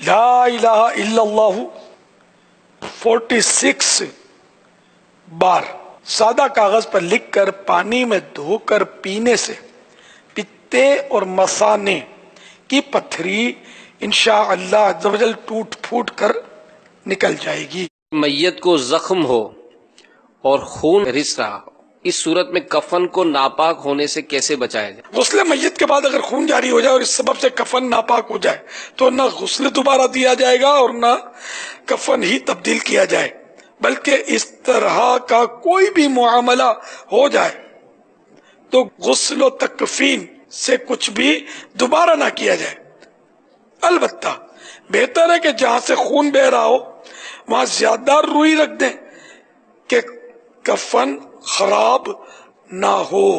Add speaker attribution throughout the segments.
Speaker 1: لا الہ الا اللہ 46 بار سادہ کاغذ پر لکھ کر پانی میں دھو کر پینے سے پتے اور مثانے کی پتھری انشاءاللہ عز و جل ٹوٹ پھوٹ کر نکل جائے گی۔
Speaker 2: میت کو زخم ہو اور خون رس رہا ہو، اس صورت میں کفن کو ناپاک ہونے سے کیسے بچایا جائے؟
Speaker 1: غسل میت کے بعد اگر خون جاری ہو جائے اور اس سبب سے کفن ناپاک ہو جائے تو نہ غسل دوبارہ دیا جائے گا اور نہ کفن ہی تبدیل کیا جائے، بلکہ اس طرح کا کوئی بھی معاملہ ہو جائے تو غسل و تکفین سے کچھ بھی دوبارہ نہ کیا جائے۔ البتہ بہتر ہے کہ جہاں سے خون بہ رہا ہو وہاں زیادہ روئی رکھ دیں کہ کفن خراب نہ ہو۔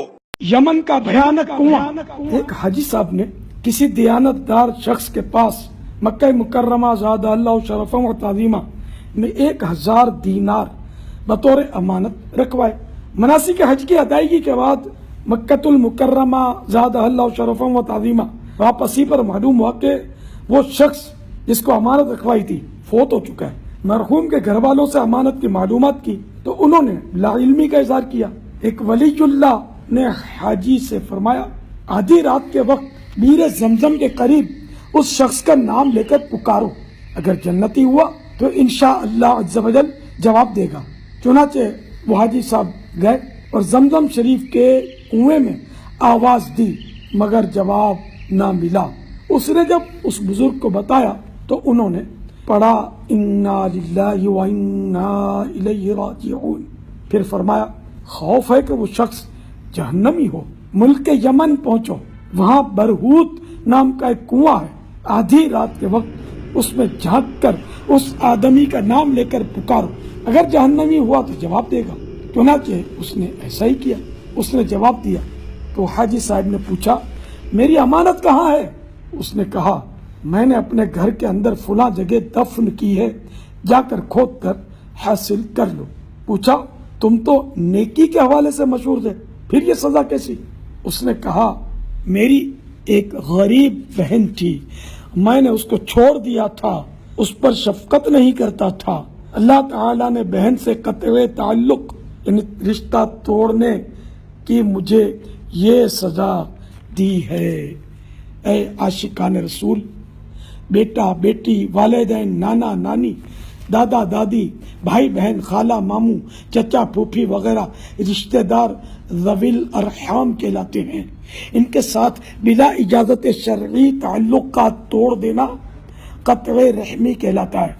Speaker 3: یمن کا بھیانک کنواں، ایک حاجی صاحب نے کسی دیانتدار شخص کے پاس مکہ مکرمہ زادہ اللہ شرفا و تعظیمہ میں 1000 دینار بطور امانت رکھوائے۔ مناسک حج کی ادائیگی کے بعد مکہ المکرمہ زادہ اللہ شرفا و تعظیمہ واپسی پر معلوم ہوا کہ وہ شخص جس کو امانت رکھوائی تھی فوت ہو چکا ہے۔ مرحوم کے گھر والوں سے امانت کی معلومات کی تو انہوں نے لا علمی کا اظہار کیا۔ ایک ولی اللہ نے حاجی سے فرمایا آدھی رات کے وقت بیر زمزم کے قریب اس شخص کا نام لے کر پکارو، اگر جنتی ہوا تو انشاءاللہ عز و جل جواب دے گا۔ چنانچہ وہ حاجی صاحب گئے اور زمزم شریف کے کنویں میں آواز دی مگر جواب نہ ملا۔ اس نے جب اس بزرگ کو بتایا تو انہوں نے پڑھا انا للہ و انا الیہ راجعون، پھر فرمایا خوف ہے کہ وہ شخص جہنمی ہو۔ ملک یمن پہنچو، وہاں برہوت نام کا ایک کنواں ہے، آدھی رات کے وقت اس میں جھانک کر اس آدمی کا نام لے کر پکارو، اگر جہنمی ہوا تو جواب دے گا۔ چنانچہ اس نے ایسا ہی کیا، اس نے جواب دیا۔ تو حاجی صاحب نے پوچھا میری امانت کہاں ہے؟ اس نے کہا میں نے اپنے گھر کے اندر فلاں جگہ دفن کی ہے، جا کر کھود کر حاصل کر لو۔ پوچھا تم تو نیکی کے حوالے سے مشہور تھے، پھر یہ سزا کیسی؟ اس نے کہا میری ایک غریب بہن تھی، میں نے اس کو چھوڑ دیا تھا، اس پر شفقت نہیں کرتا تھا، اللہ تعالیٰ نے بہن سے قطع تعلق یعنی رشتہ توڑنے کی مجھے یہ سزا دی ہے۔ اے عاشقان رسول، بیٹا بیٹی، والدین، نانا نانی، دادا دادی، بھائی بہن، خالہ ماموں، چچا پھوپھی وغیرہ رشتہ دار ذوی الارحام کہلاتے ہیں۔ ان کے ساتھ بلا اجازت شرعی تعلقات توڑ دینا قطع رحمی کہلاتا ہے۔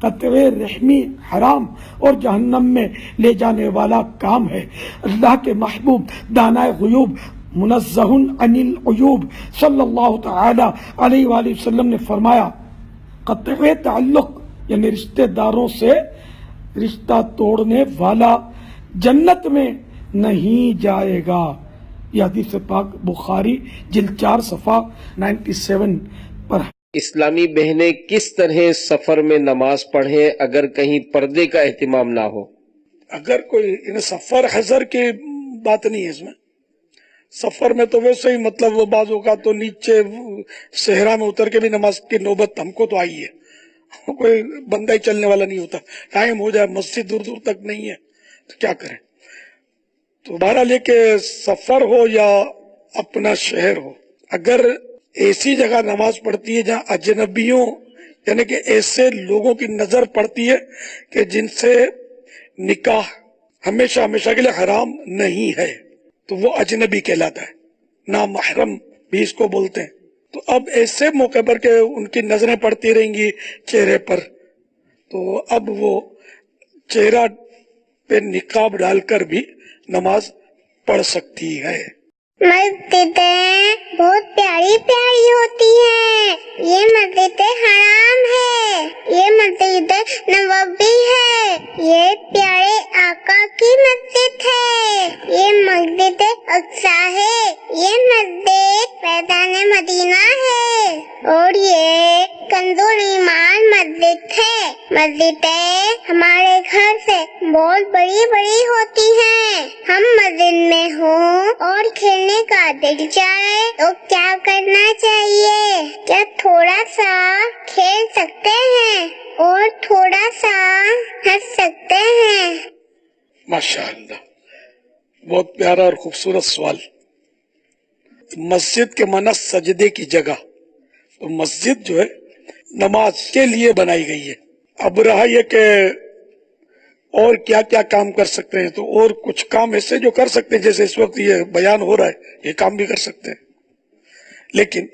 Speaker 3: قطع رحمی حرام اور جہنم میں لے جانے والا کام ہے۔ اللہ کے محبوب دانائے غیوب منزہ عن العیوب صلی اللہ تعالی علیہ وآلہ وسلم نے فرمایا قطع تعلق یعنی رشتہ داروں سے رشتہ توڑنے والا جنت میں نہیں جائے گا۔ یہ حدیث پاک بخاری جلد 4 صفحہ 97 پر ہے۔
Speaker 2: اسلامی بہنیں کس طرح سفر میں نماز پڑھیں اگر کہیں پردے کا اہتمام نہ ہو؟
Speaker 1: اگر کوئی سفر حضر کی بات نہیں ہے، اس میں سفر میں تو ویسے ہی مطلب وہ بعض اوقات تو نیچے صحرا میں اتر کے بھی نماز کی نوبت ہم کو تو آئی ہے، کوئی بندہ ہی چلنے والا نہیں ہوتا، ٹائم ہو جائے مسجد دور دور تک نہیں ہے تو کیا کریں۔ تو بہرحال یہ کہ سفر ہو یا اپنا شہر ہو، اگر ایسی جگہ نماز پڑھتی ہے جہاں اجنبیوں یعنی کہ ایسے لوگوں کی نظر پڑتی ہے کہ جن سے نکاح ہمیشہ ہمیشہ کے لیے حرام نہیں ہے، تو وہ اجنبی کہلاتا ہے، نامحرم بھی اس کو بولتے ہیں۔ تو اب ایسے موقع پر کہ ان کی نظریں پڑتی رہیں گی چہرے پر، تو اب وہ چہرہ پہ نقاب ڈال کر بھی نماز پڑھ سکتی ہے۔
Speaker 4: مسجدیں بہت پیاری پیاری ہوتی ہیں، یہ مسجد حرام ہے، یہ مسجد نبوی ہے، یہ پیارے آقا کی مسجد ہے، یہ مسجد اقصی ہے، یہ مسجد فیضان مدینہ ہے، اور یہ کنز ایمان مسجد مسجد ہے، مسجدیں ہمارے گھر سے بہت بڑی بڑی ہوتی ہیں۔ ہم مسجد میں ہوں اور کھیلنے کا دل چاہے تو کیا کرنا چاہیے؟ کیا تھوڑا سا کھیل سکتے ہیں اور تھوڑا سا ہنس سکتے ہیں؟
Speaker 1: ماشاء اللہ، بہت پیارا اور خوبصورت سوال۔ مسجد کے معنی سجدے کی جگہ، تو مسجد جو ہے نماز کے لیے بنائی گئی ہے۔ اب رہا یہ کہ اور کیا کیا کام کر سکتے ہیں، تو اور کچھ کام ایسے جو کر سکتے ہیں، جیسے اس وقت یہ بیان ہو رہا ہے، یہ کام بھی کر سکتے ہیں، لیکن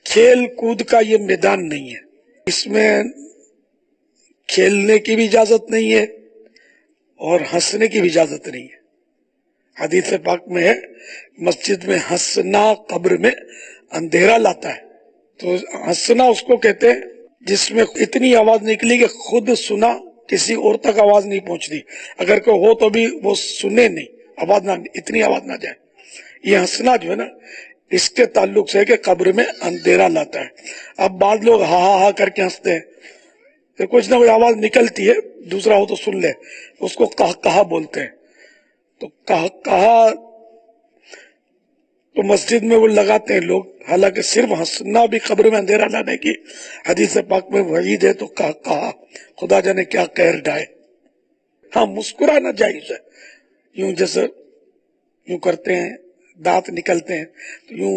Speaker 1: کھیل کود کا یہ میدان نہیں ہے، اس میں کھیلنے کی بھی اجازت نہیں ہے اور ہنسنے کی بھی اجازت نہیں ہے۔ حدیث پاک میں ہے مسجد میں ہنسنا قبر میں اندھیرا لاتا ہے۔ تو ہنسنا اس کو کہتے ہیں جس میں اتنی آواز نکلی کہ خود سنا کسی اور تک آواز نہیں پہنچتی، اگر کوئی ہو تو بھی وہ سنے نہیں، آواز نہ، اتنی آواز نہ جائے۔ یہ ہنسنا جو ہے نا، اس کے تعلق سے ہے کہ قبر میں اندھیرا لاتا ہے۔ اب بعض لوگ ہا ہا ہا کر کے ہنستے ہیں، کہ کچھ نہ کوئی آواز نکلتی ہے، دوسرا ہو تو سن لے، اس کو کہا بولتے ہیں۔ تو کہا تو مسجد میں وہ لگاتے ہیں لوگ، حالانکہ صرف ہنسنا بھی قبر میں اندھیرا لانے کی حدیث پاک میں وعید ہے، تو کہا خدا جانے کیا قہر ڈھائے۔ ہاں، مسکرانا جائز ہے، یوں جیسے یوں کرتے ہیں، دانت نکلتے ہیں تو یوں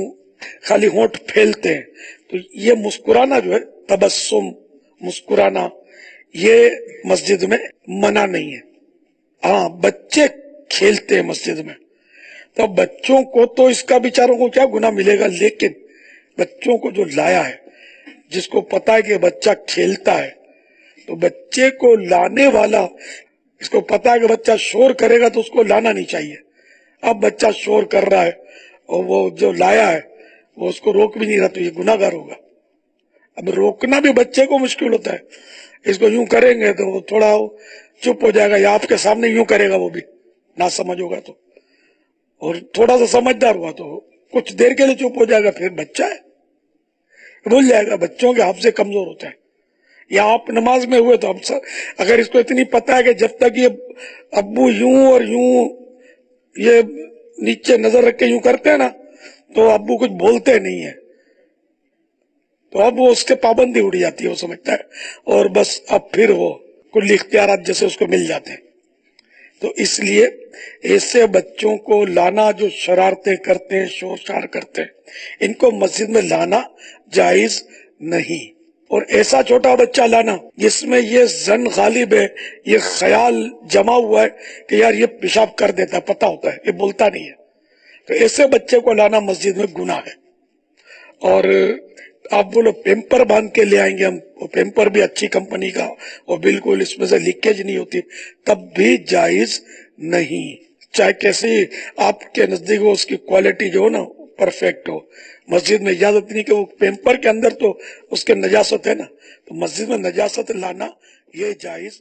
Speaker 1: خالی ہونٹ پھیلتے ہیں، تو یہ مسکرانا جو ہے، تبسم، مسکرانا، یہ مسجد میں منع نہیں ہے۔ ہاں، بچے کھیلتے ہیں مسجد میں، تو بچوں کو تو اس کا بیچاروں کو کیا گناہ ملے گا، لیکن بچوں کو جو لایا ہے، جس کو پتا ہے کہ بچہ کھیلتا ہے، تو بچے کو لانے والا، اس کو پتا ہے کہ بچہ شور کرے گا تو اس کو لانا نہیں چاہیے۔ اب بچہ شور کر رہا ہے اور وہ جو لایا ہے وہ اس کو روک بھی نہیں رہا، تو یہ گناہ گار ہوگا۔ اب روکنا بھی بچے کو مشکل ہوتا ہے، اس کو یوں کریں گے تو وہ تھوڑا چپ ہو جائے گا، یا آپ کے سامنے یوں کرے گا، وہ بھی نہ سمجھ ہوگا تو، اور تھوڑا سا سمجھدار ہوا تو کچھ دیر کے لیے چپ ہو جائے گا، پھر بچہ ہے، بھول جائے گا۔ بچوں کے حافظے کمزور ہوتے ہیں۔ یا آپ نماز میں ہوئے تو اگر اس کو اتنی پتہ ہے کہ جب تک یہ ابو یوں اور یوں یہ نیچے نظر رکھ کے یوں کرتے ہیں نا، تو ابو کچھ بولتے نہیں ہیں، تو اب وہ اس کے پابندی اڑ جاتی ہے، وہ سمجھتا ہے، اور بس اب پھر وہ کل اختیارات جیسے اس کو مل جاتے ہیں۔ تو اس لیے ایسے بچوں کو لانا جو شرارتیں کرتے ہیں، شور شار کرتے ہیں، ان کو مسجد میں لانا جائز نہیں۔ اور ایسا چھوٹا بچہ لانا جس میں یہ ظن غالب ہے، یہ خیال جمع ہوا ہے کہ یار یہ پیشاب کر دیتا ہے، پتہ ہوتا ہے، یہ بولتا نہیں ہے، تو ایسے بچے کو لانا مسجد میں گناہ ہے۔ اور آپ بولو پیمپر باندھ کے لے آئیں گے ہم، وہ پیمپر بھی اچھی کمپنی کا اور بالکل اس میں سے لیکیج نہیں ہوتی، تب بھی جائز نہیں، چاہے کیسی آپ کے نزدیک اس کی کوالٹی جو ہو نا پرفیکٹ ہو۔ مسجد میں اجازت نہیں کہ وہ پیمپر کے اندر تو اس کے نجاست ہے نا، تو مسجد میں نجاست لانا یہ جائز